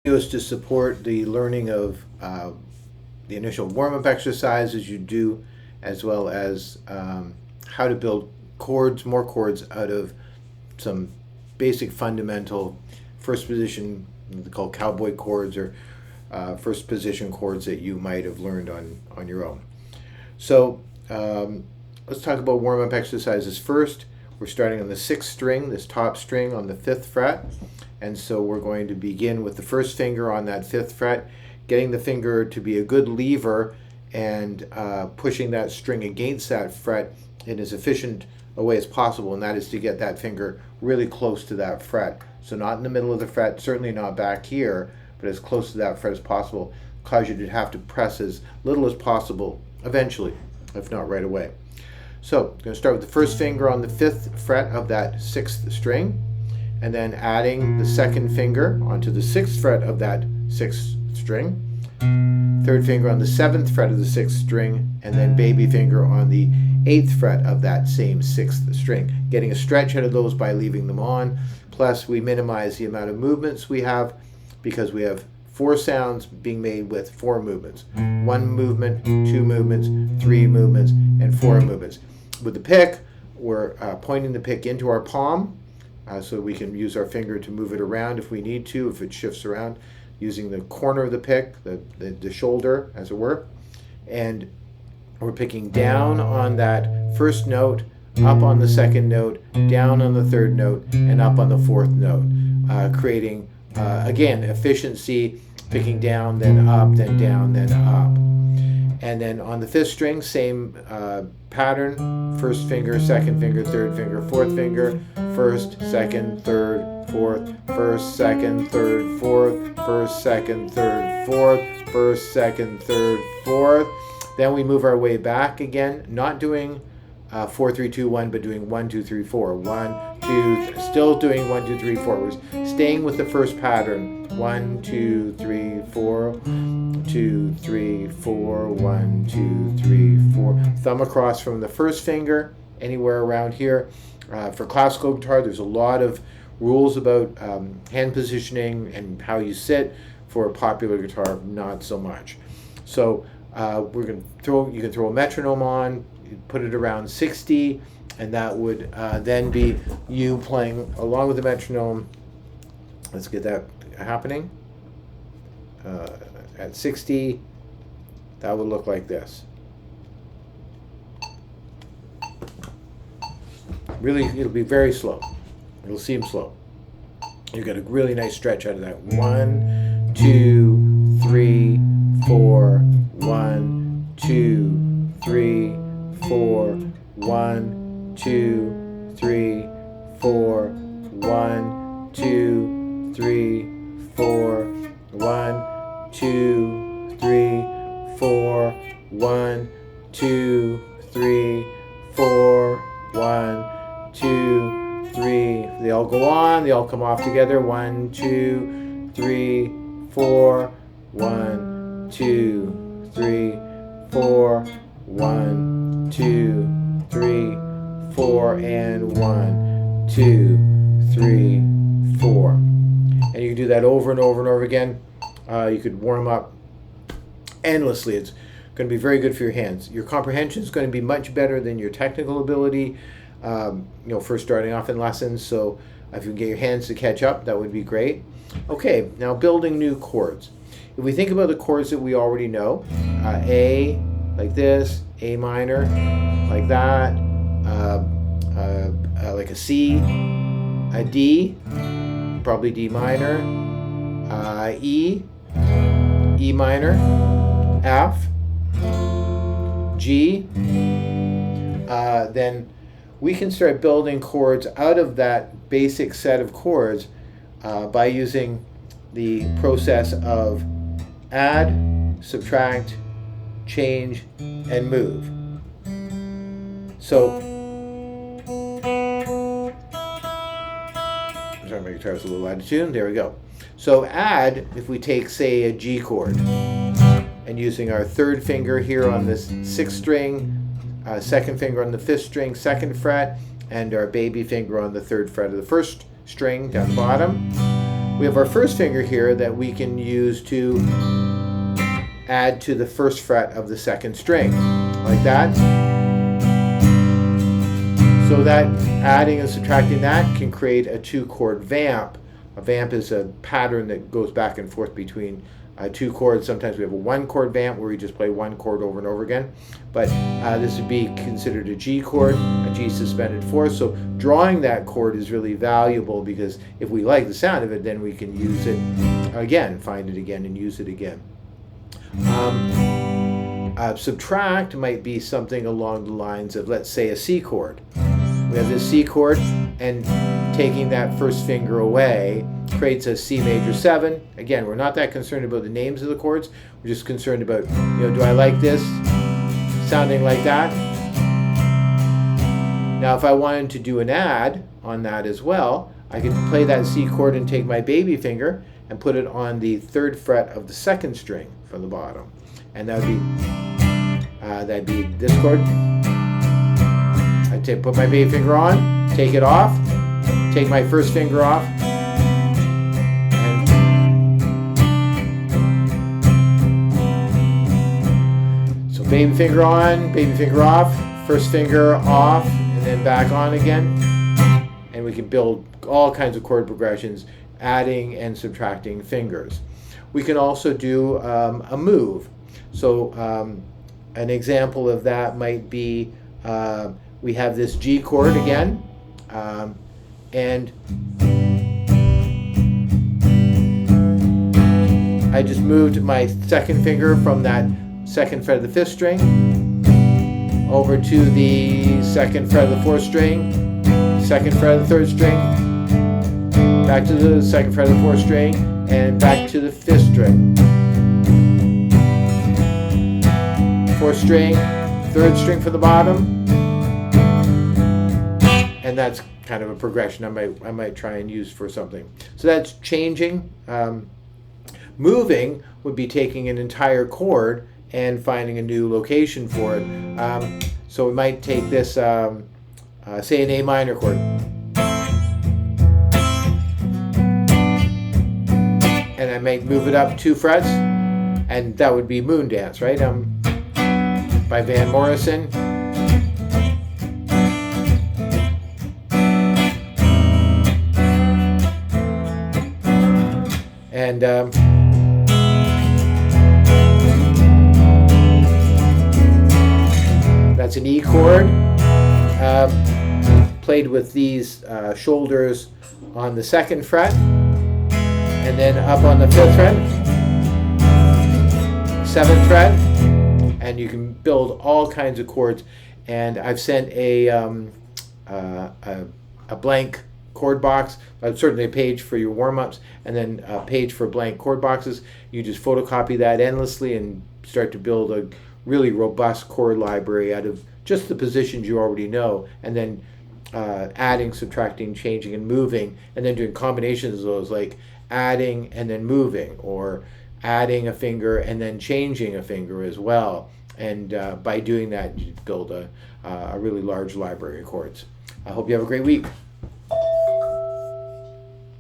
Is to support the learning of the initial warm-up exercises you do, as well as how to build more chords out of some basic fundamental first position, called cowboy chords, or first position chords that you might have learned on your own. So let's talk about warm-up exercises first. We're starting on the 6th string, this top string on the 5th fret. And so we're going to begin with the first finger on that 5th fret, getting the finger to be a good lever and pushing that string against that fret in as efficient a way as possible, and that is to get that finger really close to that fret. So not in the middle of the fret, certainly not back here, but as close to that fret as possible, cause you to have to press as little as possible eventually, if not right away. So I'm going to start with the first finger on the 5th fret of that 6th string, and then adding the second finger onto the 6th fret of that 6th string, third finger on the 7th fret of the 6th string, and then baby finger on the 8th fret of that same 6th string. Getting a stretch out of those by leaving them on, plus we minimize the amount of movements we have because we have 4 sounds being made with 4 movements. 1 movement, 2 movements, 3 movements, and 4 movements. With the pick, we're pointing the pick into our palm, so we can use our finger to move it around if we need to, if it shifts around, using the corner of the pick, the shoulder, as it were. And we're picking down on that first note, up on the second note, down on the third note, and up on the 4th note, creating, again, efficiency, picking down, then up, then down, then up. And then on the 5th string, same pattern, first finger, second finger, third finger, 4th finger, first, second, third, 4th, first, second, third, 4th, first, second, third, 4th, first, second, third, 4th. Then we move our way back again, not doing 4, 3, 2, 1, but doing 1, 2, 3, 4. 1, 2, still doing 1, 2, 3, 4. We're staying with the first pattern. 1, 2, 3, 4, 2, 3, 4, 1, 2, 3, 4. Thumb across from the first finger, anywhere around here. For classical guitar, there's a lot of rules about hand positioning and how you sit. For a popular guitar, not so much. So you can throw a metronome on, put it around 60, and that would then be you playing along with the metronome. Let's get that happening. At 60, that would look like this. Really, it'll be very slow. It'll seem slow. You get a really nice stretch out of that. 1, 2, 3, 4. 1, 2, 3, 4. 1, 2, 3, 4. 1, 2, 3, 4. 1, 2, 3, 4. 1, 2, 3, 4. 1, 2, 3. They all go on. They all come off together. 1, 2, 3, 4. 1, 2, 3, 4. 1, 2, 3, 4. And 1, 2, 3, 4. And you can do that over and over and over again. You could warm up endlessly. It's going to be very good for your hands. Your comprehension is going to be much better than your technical ability, first starting off in lessons. So if you can get your hands to catch up, that would be great. Okay, now building new chords. If we think about the chords that we already know, A, like this, A minor, like that, like a C, a D, probably D minor, E, E minor, F, G, then we can start building chords out of that basic set of chords by using the process of add, subtract, change, and move. So, sorry, my guitar was a little out of tune. There we go. So add, if we take, say, a G chord, and using our third finger here on this 6th string, second finger on the 5th string, 2nd fret, and our baby finger on the 3rd fret of the 1st string down the bottom. we have our first finger here that we can use to add to the first fret of the second string, like that. So that adding and subtracting that can create a 2-chord vamp. A vamp is a pattern that goes back and forth between 2 chords. Sometimes we have a 1-chord vamp where we just play 1 chord over and over again. But this would be considered a G chord, a G suspended 4th. So drawing that chord is really valuable, because if we like the sound of it, then we can use it again, find it again, and use it again. Subtract might be something along the lines of, let's say, a C chord. We have this C chord, and taking that first finger away creates a C major 7. Again, we're not that concerned about the names of the chords. We're just concerned about, do I like this sounding like that? Now, if I wanted to do an add on that as well, I could play that C chord and take my baby finger and put it on the 3rd fret of the 2nd string from the bottom, and that'd be this chord. I'd put my baby finger on, take it off, take my first finger off, and so baby finger on, baby finger off, first finger off, and then back on again, and we can build all kinds of chord progressions, adding and subtracting fingers. We can also do a move. So an example of that might be, we have this G chord again, and I just moved my 2nd finger from that 2nd fret of the 5th string over to the 2nd fret of the 4th string, 2nd fret of the 3rd string, back to the 2nd fret of the 4th string, and back to the 5th string. 4th string, 3rd string from the bottom, and that's kind of a progression I might try and use for something. So that's changing. Moving would be taking an entire chord and finding a new location for it. So we might take this, say an A minor chord, and I might move it up 2 frets, and that would be Moon Dance, right? By Van Morrison. And that's an E chord, played with these shoulders on the 2nd fret, and then up on the 5th fret, 7th fret, and you can build all kinds of chords. And I've sent a blank chord box, certainly a page for your warm-ups, and then a page for blank chord boxes. You just photocopy that endlessly and start to build a really robust chord library out of just the positions you already know, and then adding, subtracting, changing, and moving, and then doing combinations of those, like adding and then moving, or adding a finger and then changing a finger as well. And by doing that, you build a really large library of chords. I hope you have a great week.